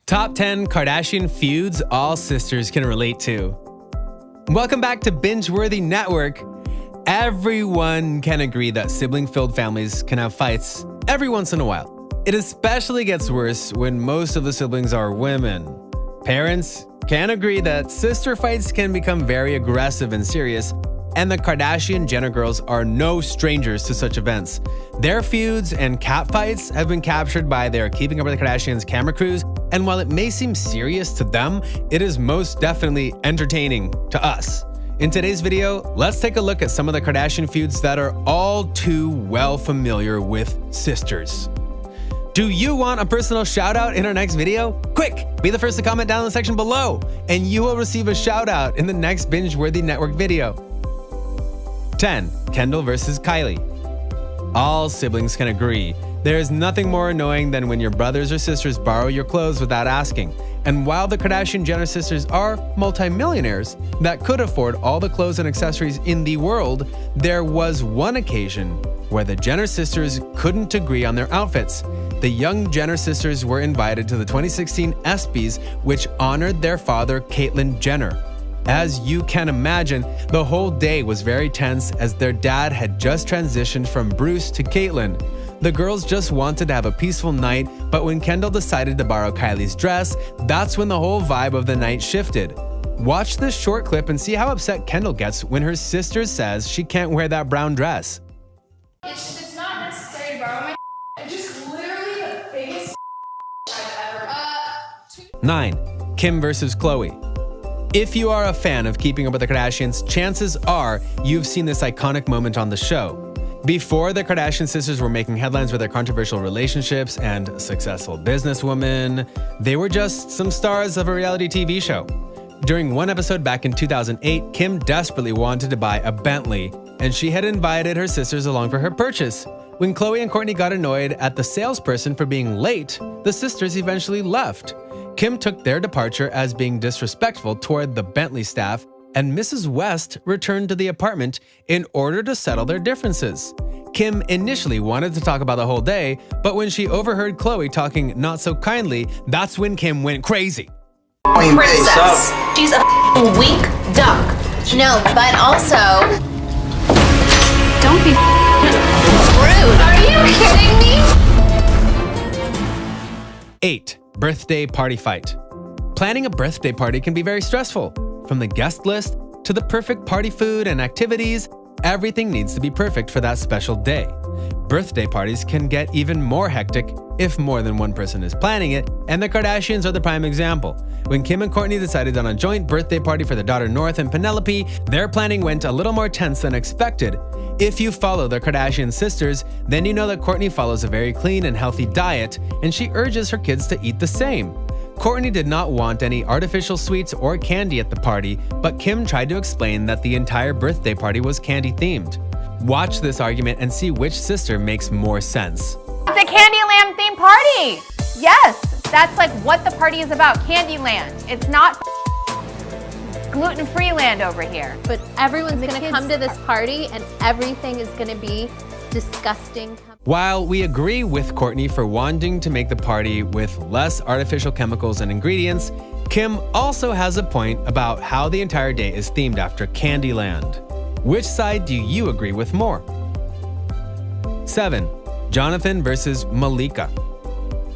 Top 10 Kardashian feuds all sisters can relate to. Welcome back to Binge-Worthy Network. Everyone can agree that sibling-filled families can have fights every once in a while. It especially gets worse when most of the siblings are women. Parents can agree that sister fights can become very aggressive and serious, and the Kardashian-Jenner girls are no strangers to such events. Their feuds and catfights have been captured by their Keeping Up with the Kardashians camera crews, and while it may seem serious to them, it is most definitely entertaining to us. In today's video, let's take a look at some of the Kardashian feuds that are all too well familiar with sisters. Do you want a personal shout out in our next video? Quick, be the first to comment down in the section below, and you will receive a shout out in the next Binge-Worthy Network video. 10. Kendall versus Kylie. All siblings can agree, there is nothing more annoying than when your brothers or sisters borrow your clothes without asking. And while the Kardashian-Jenner sisters are multimillionaires that could afford all the clothes and accessories in the world, there was one occasion where the Jenner sisters couldn't agree on their outfits. The young Jenner sisters were invited to the 2016 ESPYs, which honored their father, Caitlyn Jenner. As you can imagine, the whole day was very tense as their dad had just transitioned from Bruce to Caitlyn. The girls just wanted to have a peaceful night, but when Kendall decided to borrow Kylie's dress, that's when the whole vibe of the night shifted. Watch this short clip and see how upset Kendall gets when her sister says she can't wear that brown dress. It's not necessary to borrow my it's just literally the biggest I've ever 9. Kim versus KHLOE. If you are a fan of Keeping Up with the Kardashians, chances are you've seen this iconic moment on the show. Before the Kardashian sisters were making headlines with their controversial relationships and successful businesswomen, they were just some stars of a reality TV show. During one episode back in 2008, Kim desperately wanted to buy a Bentley, and she had invited her sisters along for her purchase. When KHLOE and Kourtney got annoyed at the salesperson for being late, the sisters eventually left. Kim took their departure as being disrespectful toward the Bentley staff, and Mrs. West returned to the apartment in order to settle their differences. Kim initially wanted to talk about the whole day, but when she overheard KHLOE talking not so kindly, that's when Kim went crazy. Princess. She's a weak duck. No, but also... Don't be rude. Are you kidding me? 8. Birthday party fight. Planning a birthday party can be very stressful. From the guest list to the perfect party food and activities, everything needs to be perfect for that special day. Birthday parties can get even more hectic if more than one person is planning it, and the Kardashians are the prime example. When Kim and Kourtney decided on a joint birthday party for their daughter North and Penelope, their planning went a little more tense than expected. If you follow the Kardashian sisters, then you know that Kourtney follows a very clean and healthy diet, and she urges her kids to eat the same. Kourtney did not want any artificial sweets or candy at the party, but Kim tried to explain that the entire birthday party was candy-themed. Watch this argument and see which sister makes more sense. It's a Candyland themed party! Yes, that's like what the party is about, Candyland. It's not gluten-free land over here. But everyone's gonna come to this party and everything is gonna be disgusting. While we agree with Kourtney for wanting to make the party with less artificial chemicals and ingredients, Kim also has a point about how the entire day is themed after Candyland. Which side do you agree with more? 7. Jonathan versus Malika.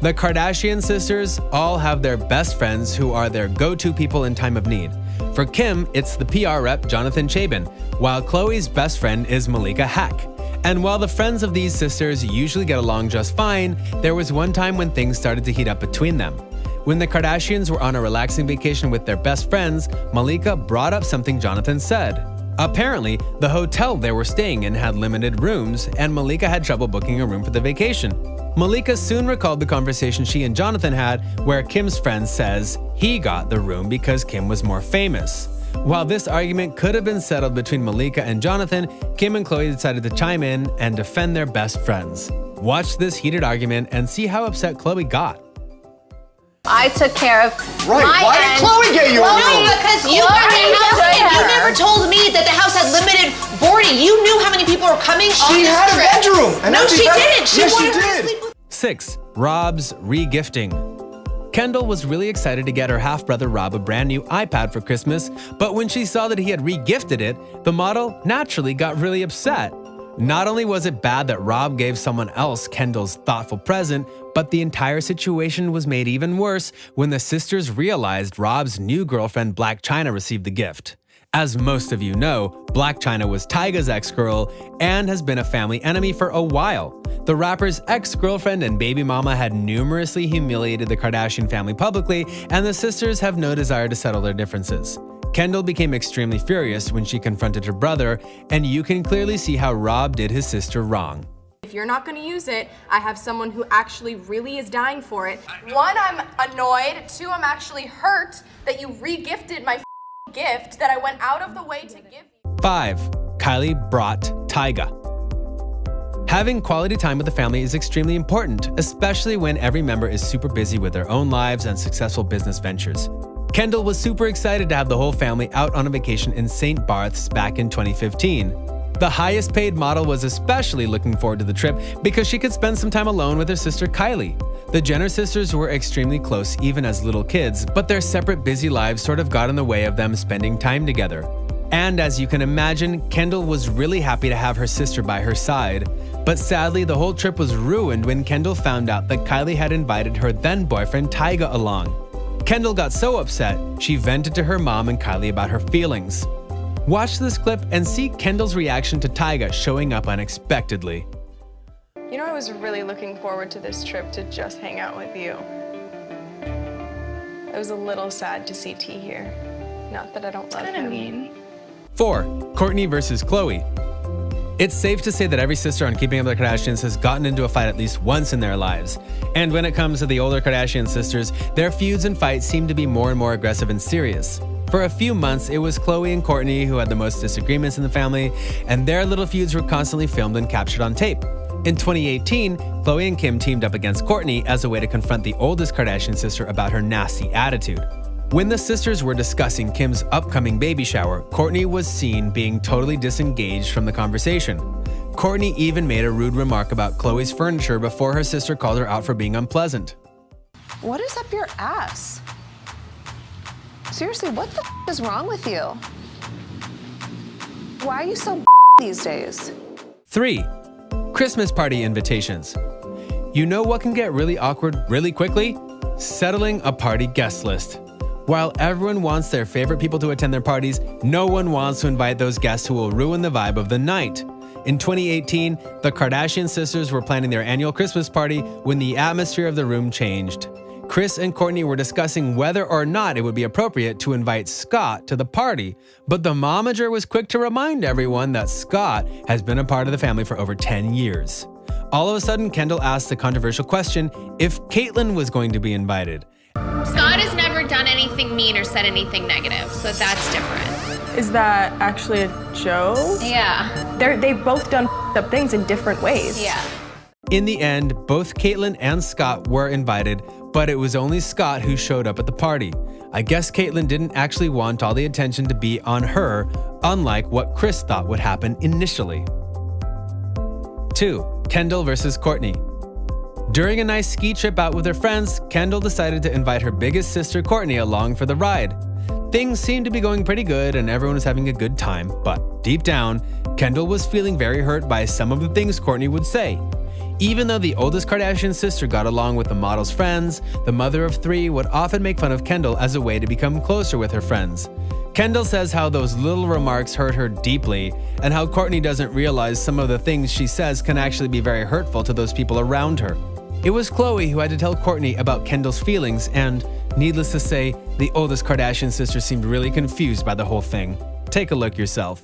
The Kardashian sisters all have their best friends who are their go-to people in time of need. For Kim, it's the PR rep Jonathan Chabin, while KHLOE's best friend is Malika Hack. And while the friends of these sisters usually get along just fine, there was one time when things started to heat up between them. When the Kardashians were on a relaxing vacation with their best friends, Malika brought up something Jonathan said. Apparently, the hotel they were staying in had limited rooms, and Malika had trouble booking a room for the vacation. Malika soon recalled the conversation she and Jonathan had, where Kim's friend says he got the room because Kim was more famous. While this argument could have been settled between Malika and Jonathan, Kim and KHLOE decided to chime in and defend their best friends. Watch this heated argument and see how upset KHLOE got. I took care of Right, my why did end. KHLOE get you a room? No, because you got a house and you never told me that the house had limited boarding. You knew how many people were coming on She this had a trip. bedroom. And No, that's she exactly- didn't. She Yes, she wanted her to did. sleep with 6. Rob's re-gifting. Kendall was really excited to get her half-brother Rob a brand new iPad for Christmas, but when she saw that he had re-gifted it, the model naturally got really upset. Not only was it bad that Rob gave someone else Kendall's thoughtful present, but the entire situation was made even worse when the sisters realized Rob's new girlfriend Blac Chyna received the gift. As most of you know, Blac Chyna was TYGA's ex-girl and has been a family enemy for a while. The rapper's ex-girlfriend and baby mama had numerously humiliated the Kardashian family publicly, and the sisters have no desire to settle their differences. Kendall became extremely furious when she confronted her brother, and you can clearly see how Rob did his sister wrong. If you're not going to use it, I have someone who actually really is dying for it. 1, I'm annoyed. 2, I'm actually hurt that you re-gifted my gift that I went out of the way to give you. 5. Kylie brought TYGA. Having quality time with the family is extremely important, especially when every member is super busy with their own lives and successful business ventures. Kendall was super excited to have the whole family out on a vacation in St. Barth's back in 2015. The highest paid model was especially looking forward to the trip because she could spend some time alone with her sister Kylie. The Jenner sisters were extremely close even as little kids, but their separate busy lives sort of got in the way of them spending time together. And as you can imagine, Kendall was really happy to have her sister by her side. But sadly, the whole trip was ruined when Kendall found out that Kylie had invited her then-boyfriend TYGA along. Kendall got so upset, she vented to her mom and Kylie about her feelings. Watch this clip and see Kendall's reaction to TYGA showing up unexpectedly. You know, I was really looking forward to this trip to just hang out with you. I was a little sad to see T here. Not that I don't love him. Kinda mean. 4. Kourtney versus KHLOE. It's safe to say that every sister on Keeping Up with the Kardashians has gotten into a fight at least once in their lives. And when it comes to the older Kardashian sisters, their feuds and fights seem to be more and more aggressive and serious. For a few months, it was KHLOE and Kourtney who had the most disagreements in the family, and their little feuds were constantly filmed and captured on tape. In 2018, KHLOE and Kim teamed up against Kourtney as a way to confront the oldest Kardashian sister about her nasty attitude. When the sisters were discussing Kim's upcoming baby shower, Kourtney was seen being totally disengaged from the conversation. Kourtney even made a rude remark about KHLOE's furniture before her sister called her out for being unpleasant. What is up your ass? Seriously, what the is wrong with you? Why are you so these days? 3. Christmas party invitations. You know what can get really awkward really quickly? Settling a party guest list. While everyone wants their favorite people to attend their parties, no one wants to invite those guests who will ruin the vibe of the night. In 2018, the Kardashian sisters were planning their annual Christmas party when the atmosphere of the room changed. Kris and Kourtney were discussing whether or not it would be appropriate to invite Scott to the party, but the momager was quick to remind everyone that Scott has been a part of the family for over 10 years. All of a sudden, Kendall asked the controversial question if Caitlyn was going to be invited. Scott has never done anything mean or said anything negative, so that's different. Is that actually a joke? Yeah. They've both done up things in different ways. Yeah. In the end, both Caitlyn and Scott were invited, but it was only Scott who showed up at the party. I guess Caitlyn didn't actually want all the attention to be on her, unlike what Kris thought would happen initially. 2. Kendall versus Kourtney. During a nice ski trip out with her friends, Kendall decided to invite her biggest sister Kourtney along for the ride. Things seemed to be going pretty good and everyone was having a good time, but deep down, Kendall was feeling very hurt by some of the things Kourtney would say. Even though the oldest Kardashian sister got along with the model's friends, the mother of 3 would often make fun of Kendall as a way to become closer with her friends. Kendall says how those little remarks hurt her deeply, and how Kourtney doesn't realize some of the things she says can actually be very hurtful to those people around her. It was KHLOE who had to tell Kourtney about Kendall's feelings, and needless to say, the oldest Kardashian sister seemed really confused by the whole thing. Take a look yourself.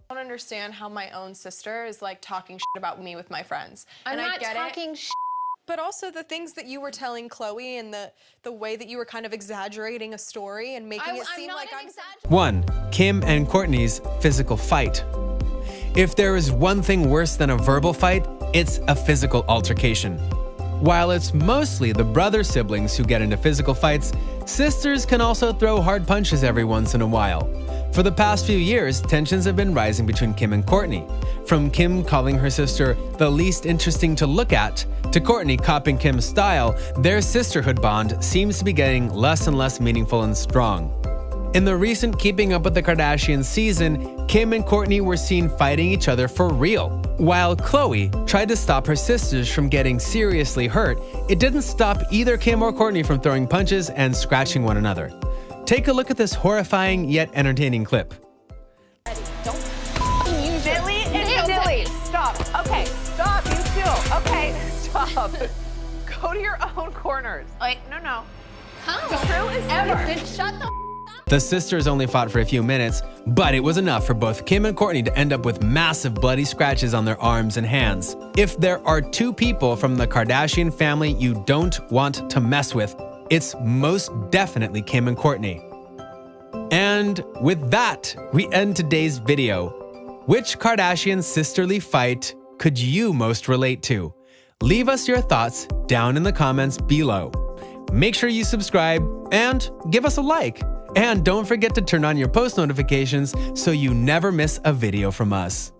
I don't understand how my own sister is like talking shit about me with my friends. I'm and not I get talking it, but also the things that you were telling KHLOE and the way that you were kind of exaggerating a story and making it seem like I'm 1. Kim and Kourtney's physical fight. If there is one thing worse than a verbal fight, it's a physical altercation. While it's mostly the brother siblings who get into physical fights, sisters can also throw hard punches every once in a while. For the past few years, tensions have been rising between Kim and Kourtney. From Kim calling her sister the least interesting to look at, to Kourtney copying Kim's style, their sisterhood bond seems to be getting less and less meaningful and strong. In the recent Keeping Up with the Kardashians season, Kim and Kourtney were seen fighting each other for real. While KHLOE tried to stop her sisters from getting seriously hurt, it didn't stop either Kim or Kourtney from throwing punches and scratching one another. Take a look at this horrifying yet entertaining clip. Dilly and Dilly, stop. Okay, stop, you two. Okay, stop. Go to your own corners. Wait, no. The true is ever. Shut the The sisters only fought for a few minutes, but it was enough for both Kim and Kourtney to end up with massive bloody scratches on their arms and hands. If there are two people from the Kardashian family you don't want to mess with, it's most definitely Kim and Kourtney. And with that, we end today's video. Which Kardashian sisterly fight could you most relate to? Leave us your thoughts down in the comments below. Make sure you subscribe and give us a like. And don't forget to turn on your post notifications so you never miss a video from us.